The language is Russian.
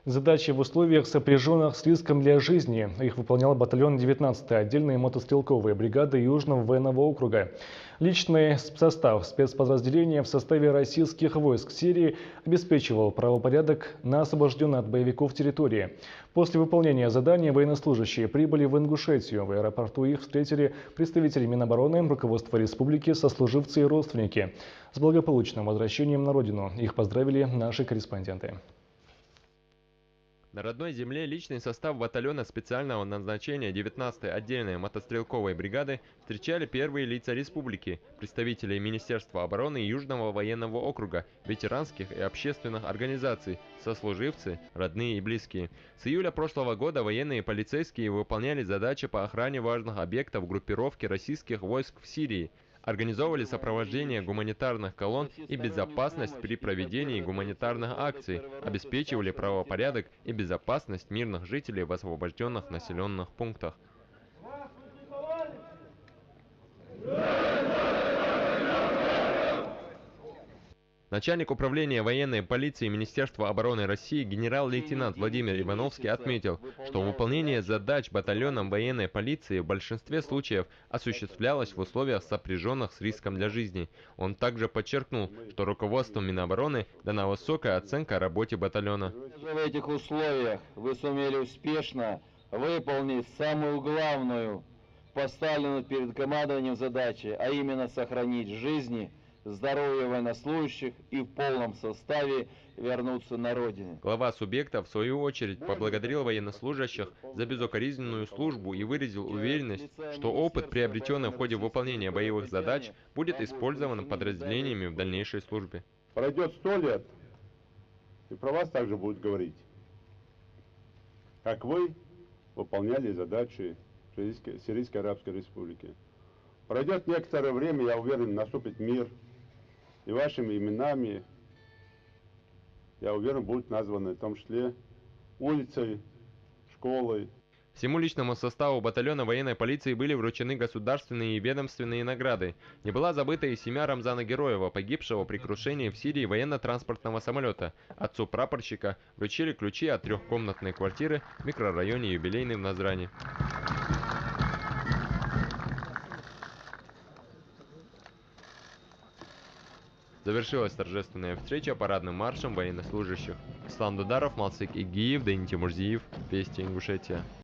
Задачи в условиях, сопряженных с риском для жизни. Их выполнял батальон 19-й отдельной мотострелковой бригады Южного военного округа. Личный состав спецподразделения в составе российских войск Сирии обеспечивал правопорядок на освобожденной от боевиков территории. После выполнения задания военнослужащие прибыли в Ингушетию. В аэропорту их встретили представители Минобороны, руководство республики, сослуживцы и родственники. С благополучным возвращением на родину их поздравили наши корреспонденты. На родной земле личный состав батальона специального назначения 19-й отдельной мотострелковой бригады встречали первые лица республики, представители Министерства обороны Южного военного округа, ветеранских и общественных организаций, сослуживцы, родные и близкие. С июля прошлого года военные и полицейские выполняли задачи по охране важных объектов группировки российских войск в Сирии. Организовывали сопровождение гуманитарных колонн и безопасность при проведении гуманитарных акций, обеспечивали правопорядок и безопасность мирных жителей в освобожденных населенных пунктах. Начальник управления военной полиции Министерства обороны России генерал-лейтенант Владимир Ивановский отметил, что выполнение задач батальоном военной полиции в большинстве случаев осуществлялось в условиях, сопряженных с риском для жизни. Он также подчеркнул, что руководством Минобороны дана высокая оценка работе батальона. В этих условиях вы сумели успешно выполнить самую главную поставленную перед командованием задачи, а именно сохранить жизни, здоровье военнослужащих и в полном составе вернуться на родину. Глава субъекта, в свою очередь, поблагодарил военнослужащих за безукоризненную службу и выразил уверенность, что опыт, приобретенный в ходе выполнения боевых задач, будет использован подразделениями в дальнейшей службе. Пройдет 100 лет, и про вас также будут говорить, как вы выполняли задачи Сирийской Арабской Республики. Пройдет некоторое время, я уверен, наступит мир, и вашими именами, я уверен, будут названы в том числе улицы, школы. Всему личному составу батальона военной полиции были вручены государственные и ведомственные награды. Не была забыта и семья Рамзана Героева, погибшего при крушении в Сирии военно-транспортного самолета. Отцу прапорщика вручили ключи от трехкомнатной квартиры в микрорайоне Юбилейный в Назрани. Завершилась торжественная встреча парадным маршем военнослужащих. Ислам Дударов, Малсык Игиев, Данил Тимурзиев, Вести, Ингушетия.